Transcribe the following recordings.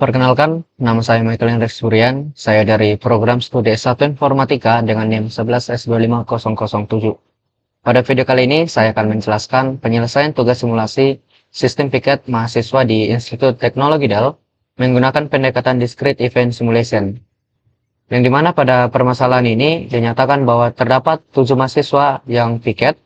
Perkenalkan, nama saya Michael Hendrik Surian. Saya dari program studi S1 Informatika dengan NIM 11S25007. Pada video kali ini, saya akan menjelaskan penyelesaian tugas simulasi sistem piket mahasiswa di Institut Teknologi Dell menggunakan pendekatan Discrete Event Simulation. Yang dimana pada permasalahan ini dinyatakan bahwa terdapat 7 mahasiswa yang piket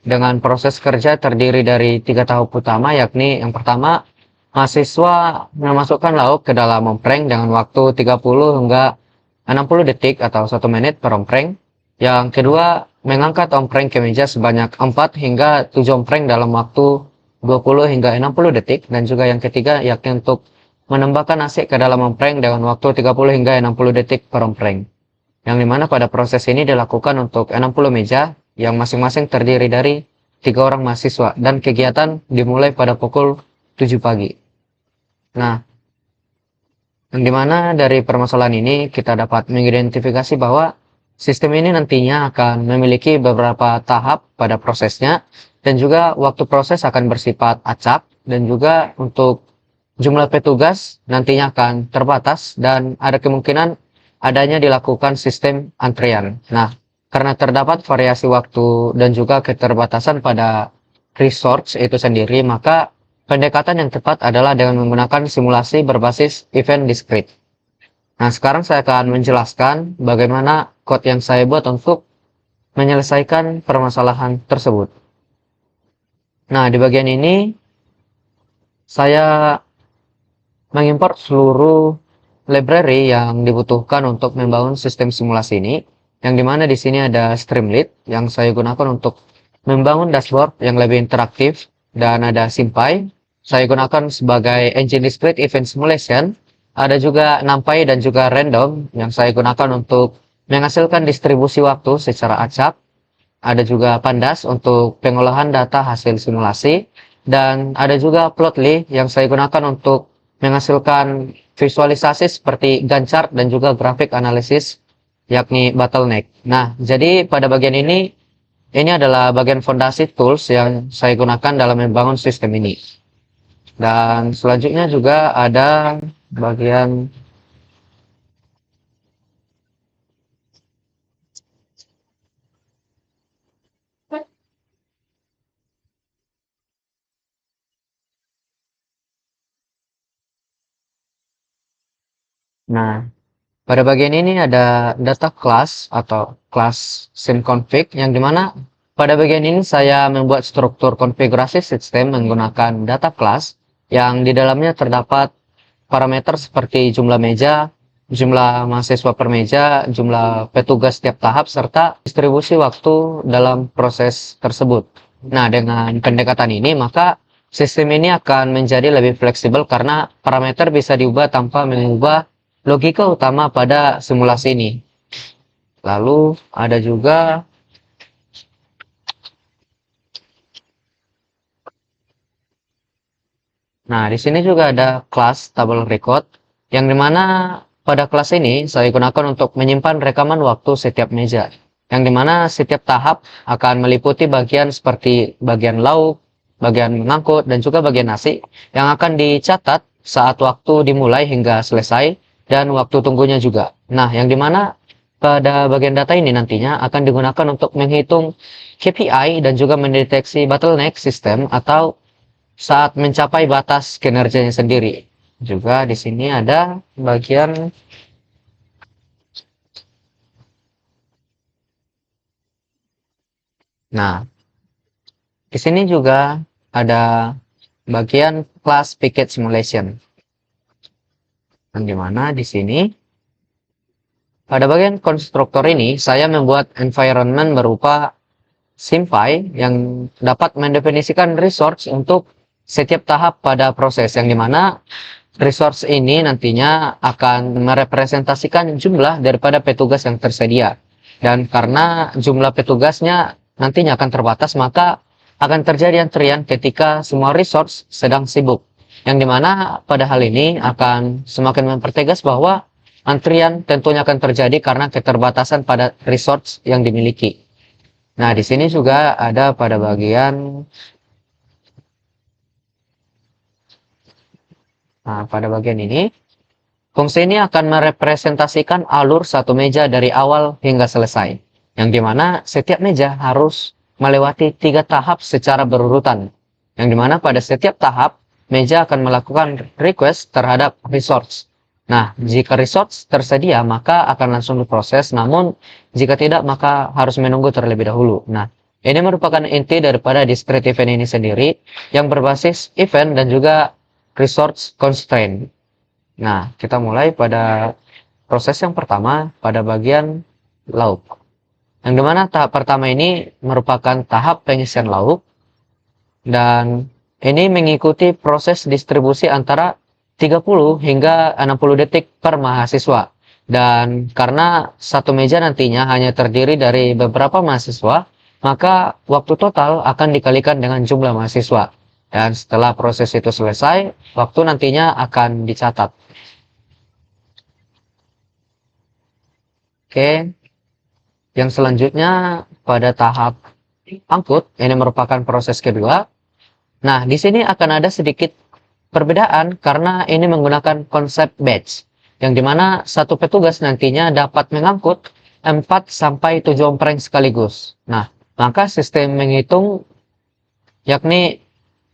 dengan proses kerja terdiri dari 3 tahap utama, yakni yang pertama, mahasiswa memasukkan lauk ke dalam ompreng dengan waktu 30 hingga 60 detik atau 1 menit per ompreng. Yang kedua, mengangkat ompreng ke meja sebanyak 4 hingga 7 ompreng dalam waktu 20 hingga 60 detik. Dan juga yang ketiga, yakni untuk menembakkan nasi ke dalam ompreng dengan waktu 30 hingga 60 detik per ompreng. Yang dimana pada proses ini dilakukan untuk 60 meja yang masing-masing terdiri dari 3 orang mahasiswa dan kegiatan dimulai pada pukul 7 pagi. Nah, yang dimana dari permasalahan ini kita dapat mengidentifikasi bahwa sistem ini nantinya akan memiliki beberapa tahap pada prosesnya dan juga waktu proses akan bersifat acak dan juga untuk jumlah petugas nantinya akan terbatas dan ada kemungkinan adanya dilakukan sistem antrian. Nah, karena terdapat variasi waktu dan juga keterbatasan pada resource itu sendiri, maka pendekatan yang tepat adalah dengan menggunakan simulasi berbasis event discrete. Nah, sekarang saya akan menjelaskan bagaimana code yang saya buat untuk menyelesaikan permasalahan tersebut. Nah, di bagian ini saya mengimport seluruh library yang dibutuhkan untuk membangun sistem simulasi ini, yang dimana di sini ada Streamlit yang saya gunakan untuk membangun dashboard yang lebih interaktif, dan ada SymPy saya gunakan sebagai engine discrete event simulation. Ada juga NumPy dan juga Random yang saya gunakan untuk menghasilkan distribusi waktu secara acak. Ada juga Pandas untuk pengolahan data hasil simulasi, dan ada juga Plotly yang saya gunakan untuk menghasilkan visualisasi seperti Gantt chart dan juga grafik analisis yakni bottleneck. Nah, jadi pada bagian ini adalah bagian fondasi tools yang saya gunakan dalam membangun sistem ini. Dan selanjutnya juga ada bagian Nah, pada bagian ini ada data class atau class simconfig, yang dimana pada bagian ini saya membuat struktur konfigurasi sistem menggunakan data class yang di dalamnya terdapat parameter seperti jumlah meja, jumlah mahasiswa per meja, jumlah petugas setiap tahap, serta distribusi waktu dalam proses tersebut. Nah, dengan pendekatan ini maka sistem ini akan menjadi lebih fleksibel karena parameter bisa diubah tanpa mengubah logika utama pada simulasi ini. Lalu ada juga di sini juga ada kelas table record yang dimana pada kelas ini saya gunakan untuk menyimpan rekaman waktu setiap meja. Yang dimana setiap tahap akan meliputi bagian seperti bagian lauk, bagian mengangkut, dan juga bagian nasi yang akan dicatat saat waktu dimulai hingga selesai dan waktu tunggunya juga. Nah, yang dimana pada bagian data ini nantinya akan digunakan untuk menghitung KPI dan juga mendeteksi bottleneck sistem atau saat mencapai batas kinerjanya sendiri. Juga di sini ada bagian di sini juga ada bagian class picket simulation. Yang dimana di sini pada bagian konstruktor ini saya membuat environment berupa SymPy yang dapat mendefinisikan resource untuk setiap tahap pada proses, yang dimana resource ini nantinya akan merepresentasikan jumlah daripada petugas yang tersedia. Dan karena jumlah petugasnya nantinya akan terbatas, maka akan terjadi antrian ketika semua resource sedang sibuk. Yang dimana pada hal ini akan semakin mempertegas bahwa antrian tentunya akan terjadi karena keterbatasan pada resource yang dimiliki. Nah, di sini juga ada pada bagian pada bagian ini Fungsi ini akan merepresentasikan alur satu meja dari awal hingga selesai, yang dimana setiap meja harus melewati 3 tahap secara berurutan, yang dimana pada setiap tahap, meja akan melakukan request terhadap resource. Nah, jika resource tersedia, maka akan langsung diproses, namun jika tidak, maka harus menunggu terlebih dahulu. Nah, ini merupakan inti daripada discrete event ini sendiri, yang berbasis event dan juga resource constraint. Nah, kita mulai pada proses yang pertama pada bagian lauk. Yang dimana tahap pertama ini merupakan tahap pengisian lauk dan ini mengikuti proses distribusi antara 30 hingga 60 detik per mahasiswa. Dan karena satu meja nantinya hanya terdiri dari beberapa mahasiswa, maka waktu total akan dikalikan dengan jumlah mahasiswa. Dan setelah proses itu selesai, waktu nantinya akan dicatat. Oke, yang selanjutnya pada tahap angkut, ini merupakan proses kedua. Nah, di sini akan ada sedikit perbedaan karena ini menggunakan konsep batch, yang dimana satu petugas nantinya dapat mengangkut 4-7 ompreng sekaligus. Nah, maka sistem menghitung yakni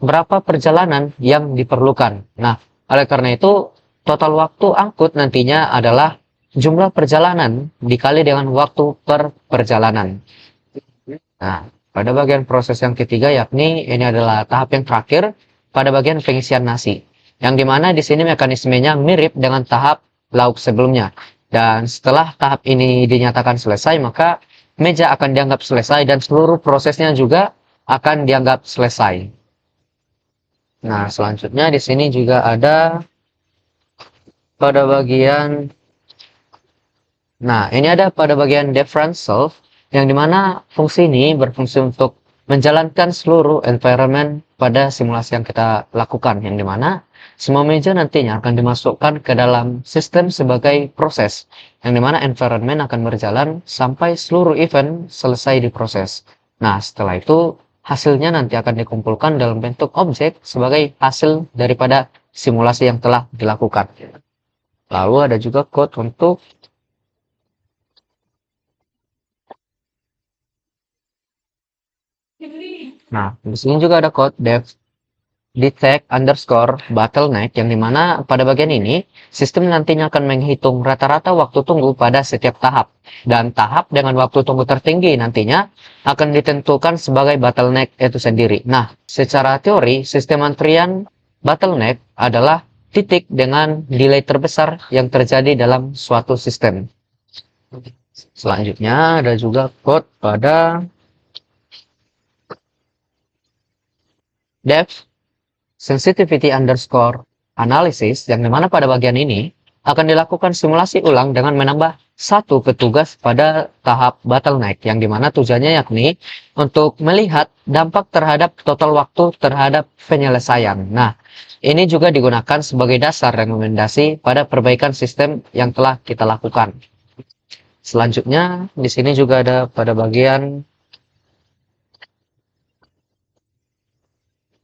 berapa perjalanan yang diperlukan. Nah, oleh karena itu, total waktu angkut nantinya adalah jumlah perjalanan dikali dengan waktu per perjalanan. Nah, pada bagian proses yang ketiga yakni ini adalah tahap yang terakhir pada bagian pengisian nasi. Yang dimana di sini mekanismenya mirip dengan tahap lauk sebelumnya. Dan setelah tahap ini dinyatakan selesai, maka meja akan dianggap selesai dan seluruh prosesnya juga akan dianggap selesai. Nah, selanjutnya di sini juga ada pada bagian ini ada pada bagian different solve, yang dimana fungsi ini berfungsi untuk menjalankan seluruh environment pada simulasi yang kita lakukan, yang dimana semua meja nantinya akan dimasukkan ke dalam sistem sebagai proses, yang dimana environment akan berjalan sampai seluruh event selesai diproses. Nah, setelah itu hasilnya nanti akan dikumpulkan dalam bentuk objek sebagai hasil daripada simulasi yang telah dilakukan. Lalu ada juga code untuk di sini juga ada code detect underscore bottleneck, yang dimana pada bagian ini sistem nantinya akan menghitung rata-rata waktu tunggu pada setiap tahap, dan tahap dengan waktu tunggu tertinggi nantinya akan ditentukan sebagai bottleneck itu sendiri. Nah, secara teori sistem antrian bottleneck adalah titik dengan delay terbesar yang terjadi dalam suatu sistem. Selanjutnya ada juga code pada depth sensitivity underscore analysis, yang dimana pada bagian ini akan dilakukan simulasi ulang dengan menambah satu petugas pada tahap bottleneck, yang dimana tujuannya yakni untuk melihat dampak terhadap total waktu terhadap penyelesaian. Nah, ini juga digunakan sebagai dasar rekomendasi pada perbaikan sistem yang telah kita lakukan. Selanjutnya di sini juga ada pada bagian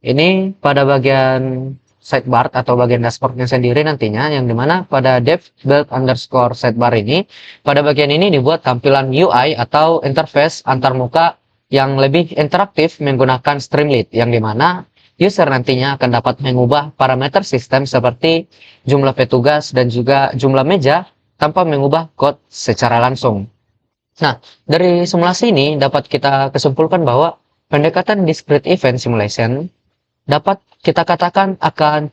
ini pada bagian sidebar atau bagian dashboardnya sendiri nantinya, yang dimana pada dev build underscore sidebar ini, pada bagian ini dibuat tampilan UI atau interface antarmuka yang lebih interaktif menggunakan Streamlit, yang dimana user nantinya akan dapat mengubah parameter sistem seperti jumlah petugas dan juga jumlah meja tanpa mengubah code secara langsung. Nah, dari simulasi ini dapat kita kesimpulkan bahwa pendekatan discrete event simulation dapat kita katakan akan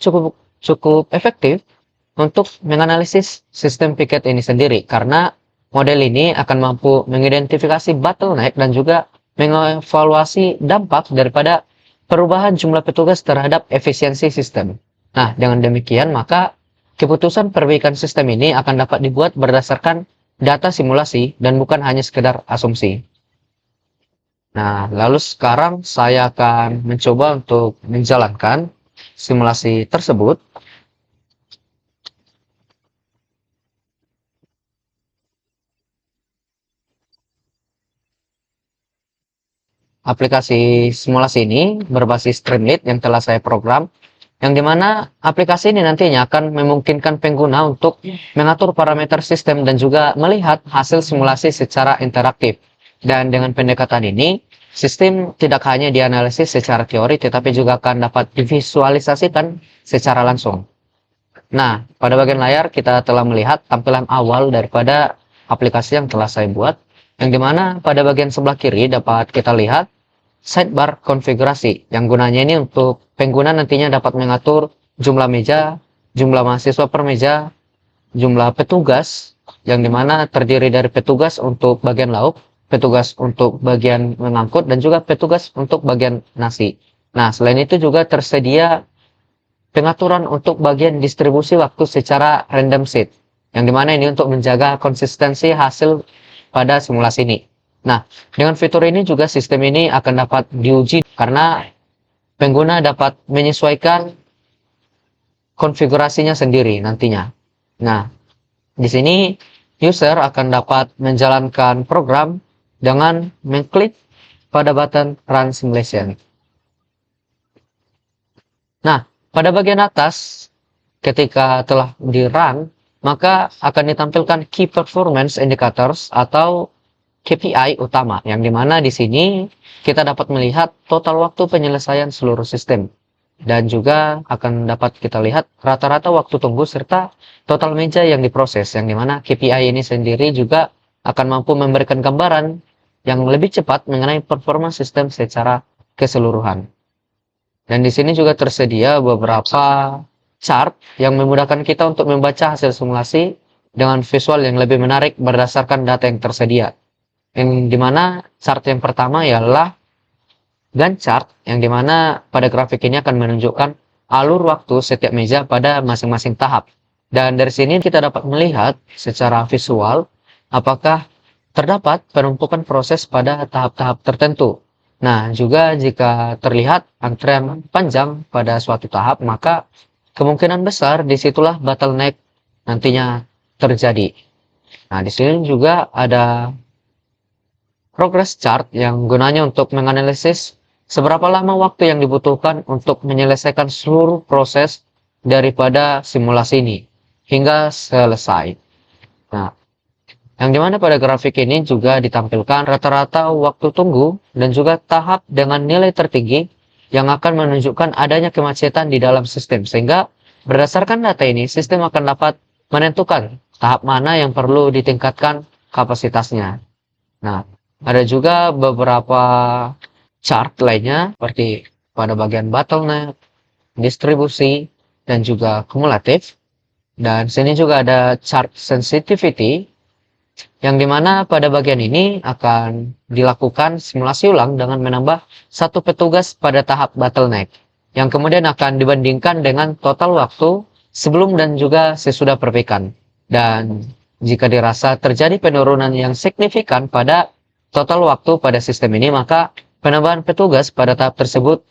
cukup efektif untuk menganalisis sistem piket ini sendiri, karena model ini akan mampu mengidentifikasi bottleneck dan juga mengevaluasi dampak daripada perubahan jumlah petugas terhadap efisiensi sistem. Nah, dengan demikian maka keputusan perbaikan sistem ini akan dapat dibuat berdasarkan data simulasi dan bukan hanya sekedar asumsi. Nah, lalu sekarang saya akan mencoba untuk menjalankan simulasi tersebut. Aplikasi simulasi ini berbasis Streamlit yang telah saya program yang dimana aplikasi ini nantinya akan memungkinkan pengguna untuk mengatur parameter sistem dan juga melihat hasil simulasi secara interaktif. Dan dengan pendekatan ini, sistem tidak hanya dianalisis secara teori, tetapi juga akan dapat divisualisasikan secara langsung. Nah, pada bagian layar kita telah melihat tampilan awal daripada aplikasi yang telah saya buat, yang dimana pada bagian sebelah kiri dapat kita lihat sidebar konfigurasi, yang gunanya ini untuk pengguna nantinya dapat mengatur jumlah meja, jumlah mahasiswa per meja, jumlah petugas, yang dimana terdiri dari petugas untuk bagian lauk, petugas untuk bagian mengangkut, dan juga petugas untuk bagian nasi. Nah, selain itu juga tersedia pengaturan untuk bagian distribusi waktu secara random sheet, yang dimana ini untuk menjaga konsistensi hasil pada simulasi ini. Nah, dengan fitur ini juga sistem ini akan dapat diuji karena pengguna dapat menyesuaikan konfigurasinya sendiri nantinya. Nah, di sini user akan dapat menjalankan program dengan mengklik pada button Run Simulation. Nah, pada bagian atas, ketika telah di-run, maka akan ditampilkan Key Performance Indicators atau KPI utama, yang dimana di sini kita dapat melihat total waktu penyelesaian seluruh sistem, dan juga akan dapat kita lihat rata-rata waktu tunggu serta total meja yang diproses, yang dimana KPI ini sendiri juga akan mampu memberikan gambaran yang lebih cepat mengenai performa sistem secara keseluruhan. Dan di sini juga tersedia beberapa chart yang memudahkan kita untuk membaca hasil simulasi dengan visual yang lebih menarik berdasarkan data yang tersedia. Yang dimana chart yang pertama ialah Gantt chart, yang dimana pada grafik ini akan menunjukkan alur waktu setiap meja pada masing-masing tahap. Dan dari sini kita dapat melihat secara visual apakah terdapat penumpukan proses pada tahap-tahap tertentu. Nah, juga jika terlihat antrean panjang pada suatu tahap, maka kemungkinan besar disitulah bottleneck nantinya terjadi. Nah, di sini juga ada progress chart yang gunanya untuk menganalisis seberapa lama waktu yang dibutuhkan untuk menyelesaikan seluruh proses daripada simulasi ini hingga selesai. Nah, yang dimana pada grafik ini juga ditampilkan rata-rata waktu tunggu dan juga tahap dengan nilai tertinggi yang akan menunjukkan adanya kemacetan di dalam sistem, sehingga berdasarkan data ini sistem akan dapat menentukan tahap mana yang perlu ditingkatkan kapasitasnya. Nah, ada juga beberapa chart lainnya seperti pada bagian bottleneck, distribusi, dan juga kumulatif. Dan sini juga ada chart sensitivity, yang dimana pada bagian ini akan dilakukan simulasi ulang dengan menambah satu petugas pada tahap bottleneck, yang kemudian akan dibandingkan dengan total waktu sebelum dan juga sesudah perbaikan. Dan jika dirasa terjadi penurunan yang signifikan pada total waktu pada sistem ini, maka penambahan petugas pada tahap tersebut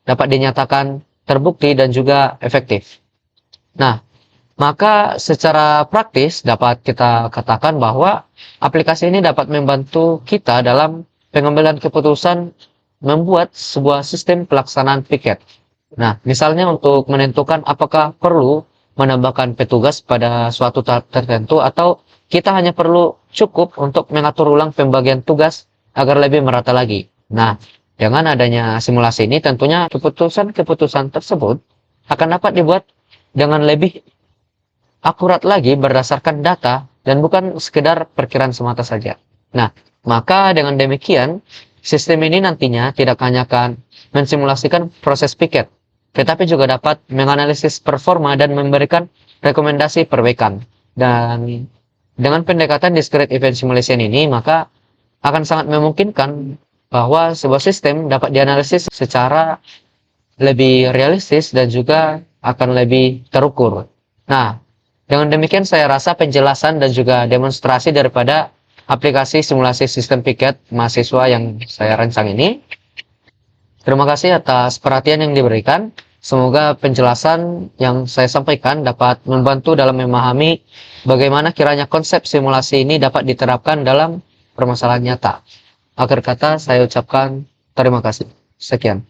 dapat dinyatakan terbukti dan juga efektif. Nah, maka secara praktis dapat kita katakan bahwa aplikasi ini dapat membantu kita dalam pengambilan keputusan membuat sebuah sistem pelaksanaan piket. Nah, misalnya untuk menentukan apakah perlu menambahkan petugas pada suatu tahap tertentu atau kita hanya perlu cukup untuk mengatur ulang pembagian tugas agar lebih merata lagi. Nah, dengan adanya simulasi ini tentunya keputusan-keputusan tersebut akan dapat dibuat dengan lebih akurat lagi berdasarkan data dan bukan sekedar perkiraan semata saja. Nah, maka dengan demikian sistem ini nantinya tidak hanya akan mensimulasikan proses piket, tetapi juga dapat menganalisis performa dan memberikan rekomendasi perbaikan. Dan dengan pendekatan discrete event simulation ini, maka akan sangat memungkinkan bahwa sebuah sistem dapat dianalisis secara lebih realistis dan juga akan lebih terukur. Nah, dengan demikian saya rasa penjelasan dan juga demonstrasi daripada aplikasi simulasi sistem piket mahasiswa yang saya rancang ini. Terima kasih atas perhatian yang diberikan. Semoga penjelasan yang saya sampaikan dapat membantu dalam memahami bagaimana kiranya konsep simulasi ini dapat diterapkan dalam permasalahan nyata. Akhir kata saya ucapkan terima kasih. Sekian.